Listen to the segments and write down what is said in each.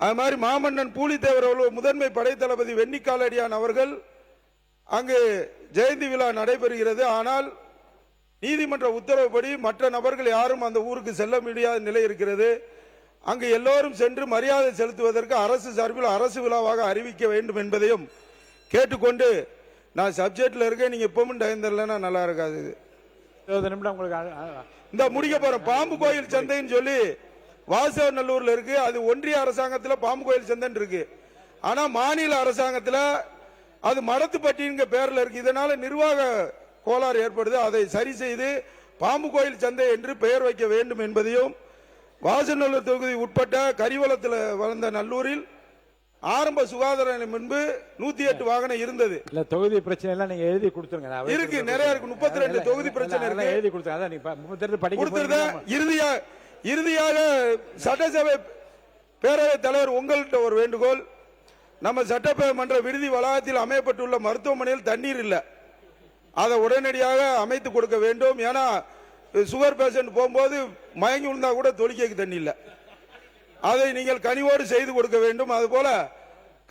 அது மாதிரி மாமன்னன் பூலித்தேவர் அவர்கள் முதன்மை படை தளபதி வெண்ணிக்காலடியான் அவர்கள் அங்கு ஜெயந்தி விழா நடைபெறுகிறது. ஆனால் நீதிமன்ற உத்தரவுப்படி மற்ற நபர்கள் யாரும் அந்த ஊருக்கு செல்ல முடியாத நிலை இருக்கிறது. அங்கு எல்லோரும் சென்று மரியாதை செலுத்துவதற்கு அரசு சார்பில் அரசு விழாவாக அறிவிக்க வேண்டும் என்பதையும் கேட்டுக்கொண்டு நான் சப்ஜெக்ட்ல இருக்கேன். நீங்க எப்பவும் டைம் தரலன்னா நல்லா இருக்காது. இந்த முடிக்க போறோம். பாம்பு கோயில் சந்தைன்னு சொல்லி வாசவநல்லூர்ல இருக்கு. அது ஒன்றிய அரசாங்கத்தில் பாம்பு கோயில் சந்தை இருக்கு. ஆனா மாநில அரசாங்கத்தில் அது மடத்துப்பட்டிங்க பேர்ல இருக்கு. இதனால நிர்வாக கோளாறு ஏற்படுது. அதை சரி செய்து பாம்பு கோயில் சந்தை என்று பெயர் வைக்க வேண்டும் என்பதையும், வாசநல்லூர் தொகுதி உட்பட்ட கரிவலத்தில் வளர்ந்த நல்லூரில் ஆரம்ப சுகாதார முன்பு 108 வாகனம் இருந்தது. இல்ல தொகுதி பிரச்சனை எல்லாம் நீங்க எழுதி கொடுத்துருங்க. இருக்கு, நிறைய இருக்கு. 32 தொகுதி பிரச்சனை இருக்கு, எழுதி கொடுத்துருங்க. இறுதியாக சட்டசபை பேரவைத் தலைவர் உங்கள்கிட்ட ஒரு வேண்டுகோள். நம்ம சட்டமன்ற விடுதி வளாகத்தில் அமையப்பட்டுள்ள மருத்துவமனையில் தண்ணீர் இல்லை, அதை உடனடியாக அமைத்து கொடுக்க வேண்டும். ஏன்னா சுகர் பேஷண்ட் போகும்போது மயங்கி விழுந்தா கூட தொழிக்கைக்கு தண்ணி இல்லை. அதை நீங்கள் கனிவோடு செய்து கொடுக்க வேண்டும். அதுபோல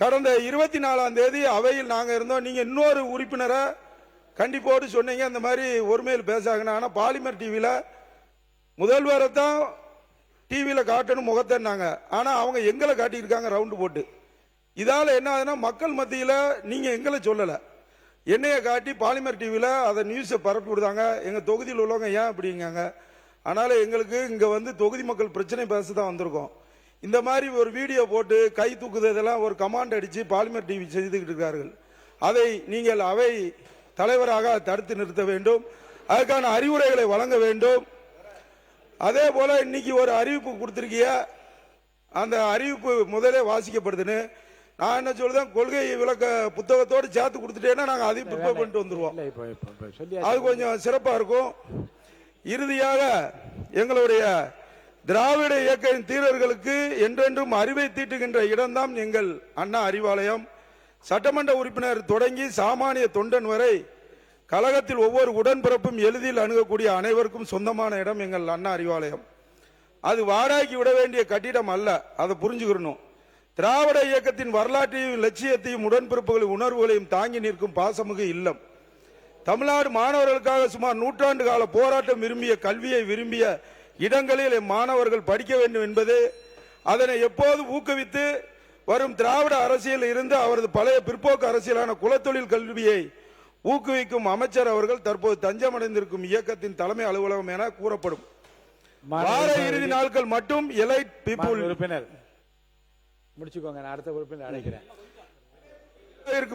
கடந்த 24ஆம் தேதி அவையில் நாங்கள் இருந்தோம். நீங்க இன்னொரு உறுப்பினரை கண்டிப்போடு சொன்னீங்க, இந்த மாதிரி ஒருமையில் பேசாங்க. ஆனால் பாலிமர் டிவியில் முதல்வரை தான் டிவியில் காட்டணும் முகத்தன்னாங்க. ஆனால் அவங்க எங்களை காட்டியிருக்காங்க ரவுண்டு போட்டு. இதால் என்ன ஆகுதுன்னா மக்கள் மத்தியில் நீங்கள் எங்களை சொல்லலை, என்னைய காட்டி பாலிமர் டிவியில் அதை நியூஸை பரப்பி விடுதாங்க. எங்கள் தொகுதியில் உள்ளவங்க ஏன் அப்படிங்காங்க. அதனால எங்களுக்கு இங்கே வந்து தொகுதி மக்கள் பிரச்சனை பேச தான் வந்திருக்கோம். இந்த மாதிரி ஒரு வீடியோ போட்டு கை தூக்குது இதெல்லாம் ஒரு கமாண்ட் அடித்து பாலிமர் டிவி செய்துக்கிட்டு இருக்கார்கள். அதை நீங்கள் அவை தலைவராக தடுத்து நிறுத்த வேண்டும். அதுக்கான அறிவுரைகளை வழங்க வேண்டும். அதே போல இன்னைக்கு ஒரு அறிவிப்பு கொடுத்திருக்கிய, அந்த அறிவிப்பு முதலே வாசிக்கப்படுதுன்னு நான் என்ன சொல்றேன், கொள்கை விளக்க புத்தகத்தோடு சேர்த்து கொடுத்துட்டேன்னா நாங்கள் அதையும் ப்ரிப்பேர் பண்ணிட்டு வந்துருவோம். அது கொஞ்சம் சிறப்பா இருக்கும். இறுதியாக எங்களுடைய திராவிட இயக்க தீரர்களுக்கு என்றென்றும் அறிவை தீட்டுகின்ற இடம்தான் எங்கள் அண்ணா அறிவாலயம். சட்டமன்ற உறுப்பினர் தொடங்கி சாமானிய தொண்டன் வரை கழகத்தில் ஒவ்வொரு உடன்பிறப்பும் எளிதில் அணுகக்கூடிய அனைவருக்கும் சொந்தமான இடம் எங்கள் அண்ணா அறிவாலயம். அது வாடகைக்கு விட வேண்டிய கட்டிடம் அல்ல, அதை புரிஞ்சுக்கணும். திராவிட இயக்கத்தின் வரலாற்றையும் லட்சியத்தையும் உடன்பிறப்புகளின் உணர்வுகளையும் தாங்கி நிற்கும் பாசமிகு இல்லம். தமிழ்நாடு மாணவர்களுக்காக சுமார் 100 ஆண்டு கால போராட்டம் விரும்பிய, கல்வியை விரும்பிய இடங்களில் மாணவர்கள் படிக்க வேண்டும் என்பது, அதனை எப்போது ஊக்குவித்து வரும் திராவிட அரசியல் இருந்து அவரது பழைய பிற்போக்கு அரசியலான குலத்தொழில் கல்வியை ஊக்குவிக்கும் அமைச்சர் அவர்கள் தற்போது தஞ்சமடைந்திருக்கும் இயக்கத்தின் தலைமை அலுவலகம் என கூறப்படும். வார இறுதி நாட்கள் மட்டும் எலைட் பீப்புள் உறுப்பினர் முடிச்சுக்கோங்க, நான் அடுத்த உறுப்பினர் அழைக்கிறேன்.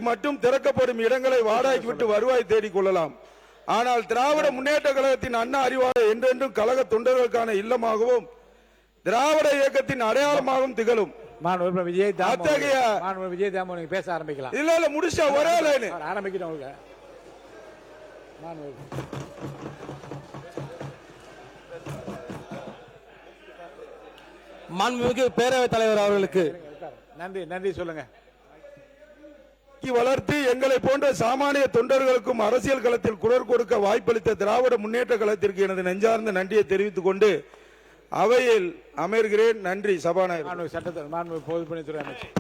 மட்டும் திறக்கப்படும் இடங்களை வாடகைக்கு விட்டு வருவாய் தேடிக் கொள்ளலாம். ஆனால் திராவிட முன்னேற்ற கழகத்தின் அண்ணா அறிவாலயம் என்றென்றும் கழக தொண்டர்களுக்கான இல்லமாகவும் திராவிட இயக்கத்தின் அடையாளமாகவும் திகழும். விஜய் தாமோ நீங்க பேச ஆரம்பிக்கலாம். இல்ல இல்ல முடிச்சா ஒரே லைன் ஆரம்பிக்கிறோம். மாண்புமிகு பேரவைத் தலைவர் அவர்களுக்கு நன்றி சொல்லுங்க. வளர்த்து எங்களை போன்ற சாமானிய தொண்டர்களுக்கும் அரசியல் களத்தில் குரல் கொடுக்க வாய்ப்பளித்த திராவிட முன்னேற்ற கழகத்திற்கு எனது நெஞ்சார்ந்த நன்றியை தெரிவித்துக் கொண்டு அவையில் அமர்கிறேன். நன்றி சபாநாயகர். சட்டத்துறை பொதுப்பணித்துறை அமைச்சர்.